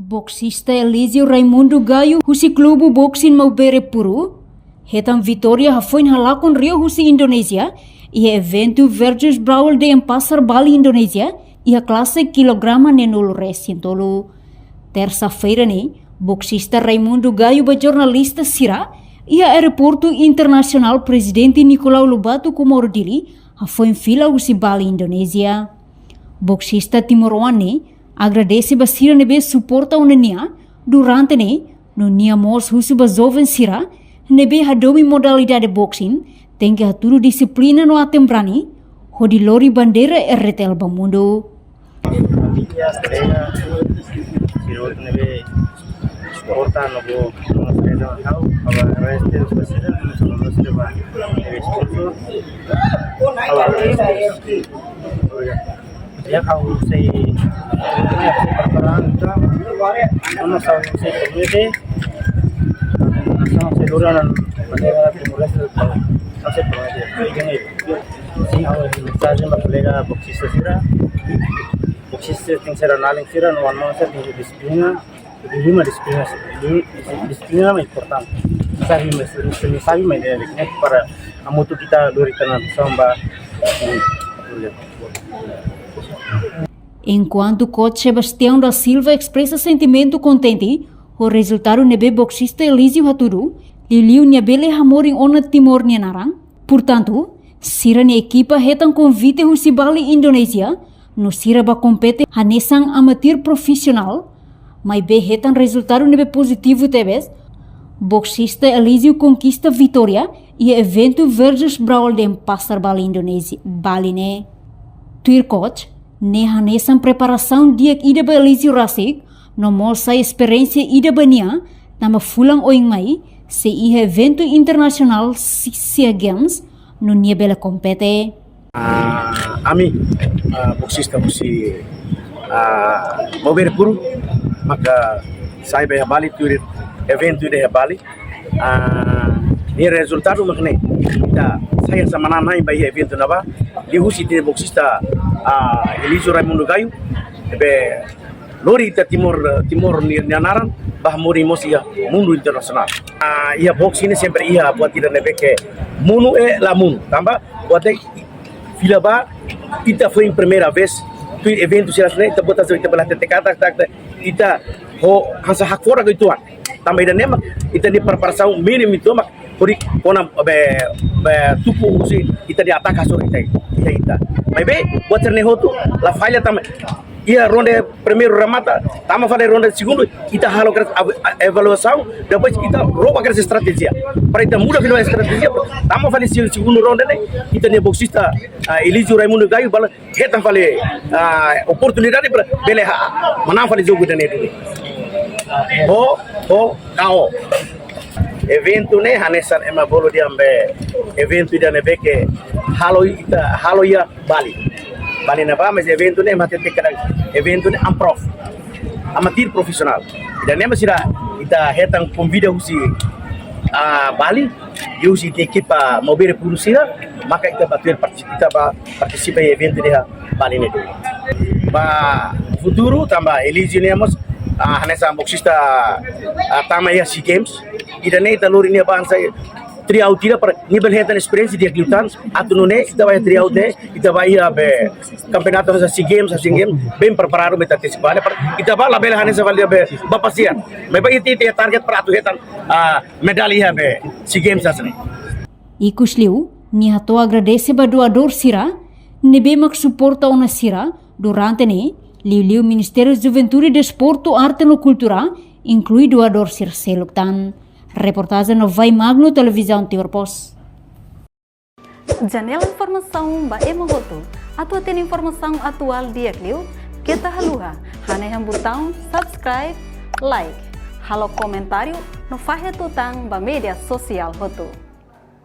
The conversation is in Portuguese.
Boxista Elísio Raimundo Gaio husi klubu boxing Maubere Puru, hetam Vitória hafoin halakon Rio husi Indonesia, ia evento versus Brawl de Pasar Bali Indonesia, ia classe kilograma nenul resintolu. Terça-feira ni, boxista Raimundo Gaio ba jornalista sira, ia aeroporto internasional Presidente Nicolau Lobato Komodili, hafoin fila husi Bali Indonesia. Boxista Timoroane agradece basira nebe suporta unania durante ne no nia mos husu bazoven sira nebe hadomi modalidade boxing tenke haturu disiplina no atembrani hodi lori bandera RTL Bamundo. Suporta no bo no kau aba restel basira no basira ba sponsor ya kau say perperan itu ano sa community sa luran manera timores sa proyecto si au mensaje ma colega boxista sira boxista tem ser análise sira no ano sa disciplina disciplina mais importante sabe mais para a moto kita dori tanah samba. Enquanto coach Sebastião da Silva expressa sentimento contente, o resultado nebe boxista Elísio Haturu, liliu nyabele hamoring ona Timor Nianarang. Portanto, sira ni equipa hetan convite husi Bali Indonesia, no sira ba compete hanesang amatir profissional, mas be hetan resultado nebe positivo tebes, boxista Elísio conquista vitória e evento versus Brawl de Pasar Bali Indonesia, Bali ne. Tuir coach, ne hanesan preparação dia ida ba Elísio Rasik, no mol sa experiência ida bania, nama fulang oing mai, se iha evento internasional SEA Games, no nia bela compete. Ami, boxista musi Maubere Puru, maka saya ba Bali tuir evento ida Bali. Ni resultado makne kita saya sama nanai ba evento naba, di husi de boxista Elísio Raimundo Gaio be lori ita timor Nianaran bah mori mosia mundo internasional. Ia boxing sempre ia buat tidak nebe ke mundo la mundo tambah buat fila ba kita foi em primeira vez tu evento sila sene kita botas kita belah tetekata kita ho hansa hak fora gituan tambah ida nema kita di preparação mínimo itu mak pori kona be tupu si kita di atas kasur kita mas be buat cerne hotu la falha também ia ronde primeiro remata tama fale ronde segundo kita halo avaliação depois kita rouba aquela estratégia para kita muda a estratégia tama fale segundo ronde né kita ne boxista Elísio Raimundo Gaio bala kita fale oportunidade para beleha mana fale jogo dane KO evento ne hanesan ema bolo diambe evento ida nebe ke halo ya Bali na ba mas evento ne matete kada evento ne amprof amatir profissional ida ne masira ita hetang convida husi Bali yusi de equipa Maubere Puru sira maka ita batuer participa evento de Bali ne ba futuro tamba Elísio ne mas hanesa boxista tama ya SEA Games ida ne ita lori ne bansa trial tira para nível hetan experiência de lutan atu ne ita vai trial de ita vai be campeonato sa SEA Games bem preparado meta antecipado para ita vai la bela hanesa vai be bapasian me ba iti target para atu hetan medalha be SEA Games asne Ikusliu ni hato agradece ba doador sira nebe mak suporta ona sira durante ne liu Ministério de Juventude, Desporto, Arte e Cultura, inclui doador sir seluktan. Reportagem no Vai Magno Televisão Tiorpos. Janela informação ba emogoto. Atua tem informação atual dia kliu. Kita haluha. Haneham botão subscribe, like. Halo comentário no fahe tutang ba media sosial hotu.